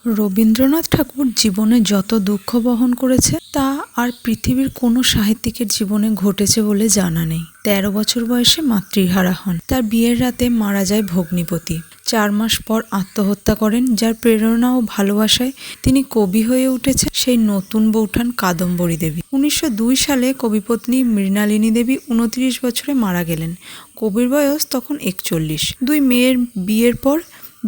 রবীন্দ্রনাথ ঠাকুর জীবনে যত দুঃখ বহন করেছে তা আর পৃথিবীর কোনো সাহিত্যিকের জীবনে ঘটেছে বলে জানা নেই। ১৩ বছর বয়সে মাতৃহারা হন। তার বিয়ের রাতে মারা যায় ভগ্নিপতি। ৪ মাস পর আত্মহত্যা করেন। যার প্রেরণা ও ভালোবাসায় তিনি কবি হয়ে উঠেছেন সেই নতুন বৌঠান কাদম্বরী দেবী। ১৯০২ সালে কবিপত্নী মৃণালিনী দেবী ২৯ বছরে মারা গেলেন। কবির বয়স তখন ৪১। ২ মেয়ের বিয়ের পর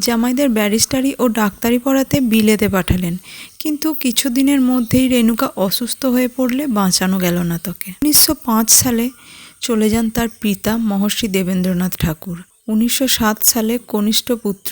জামাইদের ব্যারিস্টারি ও ডাক্তারি পড়াতে বিলেতে পাঠালেন, কিন্তু কিছুদিনের মধ্যেই রেণুকা অসুস্থ হয়ে পড়লে বাঁচানো গেল না তাকে। ১৯০৫ সালে চলে যান তার পিতা মহর্ষি দেবেন্দ্রনাথ ঠাকুর। ১৯০৭ সালে কনিষ্ঠ পুত্র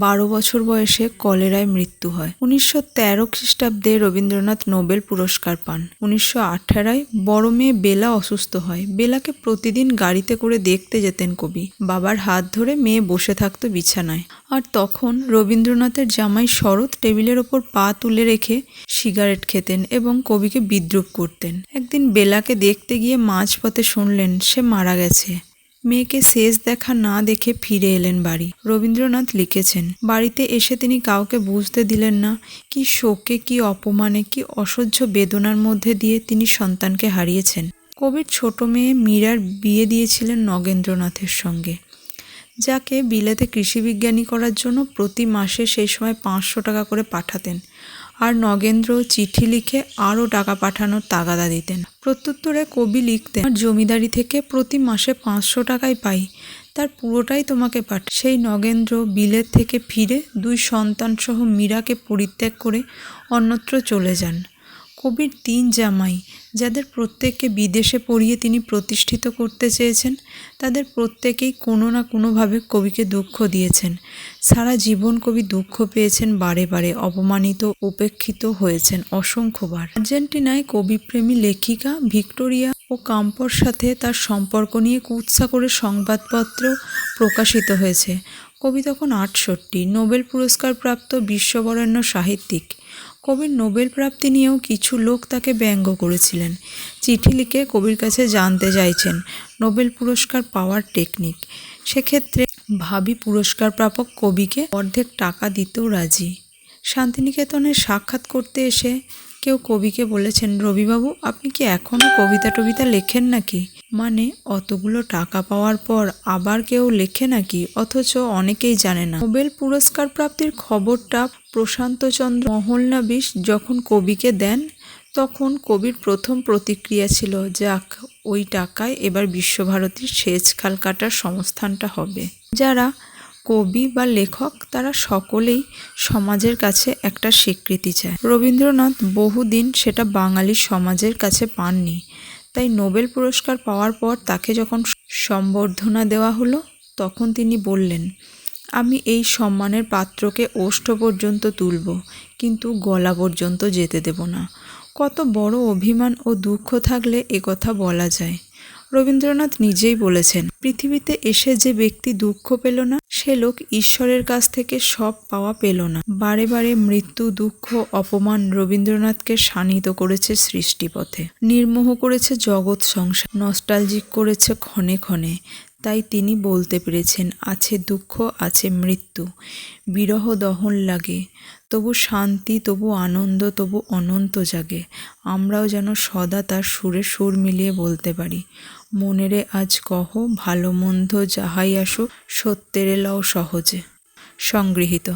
১২ বছর বয়সে কলেরায় মৃত্যু হয়। ১৯১৩ খ্রিস্টাব্দে রবীন্দ্রনাথ নোবেল পুরস্কার পান। ১৯১৮ বড় মেয়ে বেলা অসুস্থ হয়। বেলাকে প্রতিদিন গাড়িতে করে দেখতে যেতেন কবি। বাবার হাত ধরে মেয়ে বসে থাকতো বিছানায়। আর তখন রবীন্দ্রনাথের জামাই শরৎ টেবিলের ওপর পা তুলে রেখে সিগারেট খেতেন এবং কবিকে বিদ্রূপ করতেন। একদিন বেলাকে দেখতে গিয়ে মাঝপথে শুনলেন সে মারা গেছে। মেয়েকে শেষ দেখা না দেখে ফিরে এলেন বাড়ি। রবীন্দ্রনাথ লিখেছেন, বাড়িতে এসে তিনি কাউকে বুঝতে দিলেন না কি শোকে, কি অপমানে, কি অসহ্য বেদনার মধ্যে দিয়ে তিনি সন্তানকে হারিয়েছেন। কবির ছোট মেয়ে মীরার বিয়ে দিয়েছিলেন নগেন্দ্রনাথের সঙ্গে, যাকে বিলেতে কৃষিবিজ্ঞানী করার জন্য প্রতি মাসে সেই সময় ৫০০ টাকা করে পাঠাতেন। আর নগেন্দ্র চিঠি লিখে আরও টাকা পাঠানোর তাগাদা দিতেন। প্রত্যুত্তরে কবি লিখতেন, আর জমিদারি থেকে প্রতি মাসে ৫০০ টাকাই পাই, তার পুরোটাই তোমাকে সেই নগেন্দ্র বিলেত থেকে ফিরে ২ সন্তানসহ মীরাকে পরিত্যাগ করে অন্যত্র চলে যান। কবির ৩ জামাই, যাদের প্রত্যেককে বিদেশে পড়িয়ে তিনি প্রতিষ্ঠিত করতে চেয়েছেন, তাদের প্রত্যেকেই কোনো না কোনোভাবে কবিকে দুঃখ দিয়েছেন। সারা জীবন কবি দুঃখ পেয়েছেন বারে বারে, অপমানিত, উপেক্ষিত হয়েছেন অসংখ্যবার। আর্জেন্টিনায় কবিপ্রেমী লেখিকা ভিক্টোরিয়া ও কাম্পোর সাথে তার সম্পর্ক নিয়ে কুৎসা করে সংবাদপত্র প্রকাশিত হয়েছে। কবি তখন ৬৮, নোবেল পুরস্কার প্রাপ্ত বিশ্ববরেণ্য সাহিত্যিক। কবির নোবেল প্রাপ্তি নিয়েও কিছু লোক তাকে ব্যঙ্গ করেছিলেন। চিঠি লিখে কবির কাছে জানতে চাইছেন নোবেল পুরস্কার পাওয়ার টেকনিক। সেক্ষেত্রে ভাবী পুরস্কার প্রাপক কবিকে অর্ধেক টাকা দিতেও রাজি। শান্তিনিকেতনে সাক্ষাৎ করতে এসে কেউ কবিকে বলেছেন, রবিবাবু আপনি কি এখনও কবিতা লেখেন নাকি? মানে অতগুলো টাকা পাওয়ার পর আবার কেউ লেখে নাকি? অথচ অনেকেই জানে না। নোবেল পুরস্কার প্রাপ্তির খবরটা প্রশান্তচন্দ্র মহলনাবিশ যখন কবিকে দেন, তখন কবির প্রথম প্রতিক্রিয়া ছিল, যাক, ওই টাকায় এবার বিশ্বভারতীর সেচ খাল কাটার সংস্থানটা হবে। যারা কবি বা লেখক তারা সকলেই সমাজের কাছে একটা স্বীকৃতি চায়। রবীন্দ্রনাথ বহুদিন সেটা বাঙালি সমাজের কাছে পাননি। তাই নোবেল পুরস্কার পাওয়ার পর তাকে যখন সম্বর্ধনা দেওয়া হলো, তখন তিনি বললেন, আমি এই সম্মানের পাত্রকে ওষ্ঠ পর্যন্ত তুলব, কিন্তু গলা পর্যন্ত যেতে দেব না। কত বড় অভিমান ও দুঃখ থাকলে একথা বলা যায়। রবীন্দ্রনাথ নিজেই বলেছেন, পৃথিবীতে এসে যে ব্যক্তি দুঃখ পেল না, সে লোক ঈশ্বরের কাছ থেকে সব পাওয়া পেল না। বারে বারে মৃত্যু, দুঃখ, অপমান রবীন্দ্রনাথকে শানিত করেছে সৃষ্টিপথে, নির্মোহ করেছে জগৎ সংসার, নস্টালজিক করেছে ক্ষণে ক্ষণে। তাই তিনি বলতে পেরেছেন, আছে দুঃখ, আছে মৃত্যু, বিরহ দহন লাগে, তবু শান্তি, তবু আনন্দ, তবু অনন্ত জাগে। আমরাও যেন সদা তার সুরে সুর মিলিয়ে বলতে পারি, মনেরে আজ কহ, ভালো মন্দ যাহাই আসুক, সত্যেরে লও সহজে। সংগৃহীত।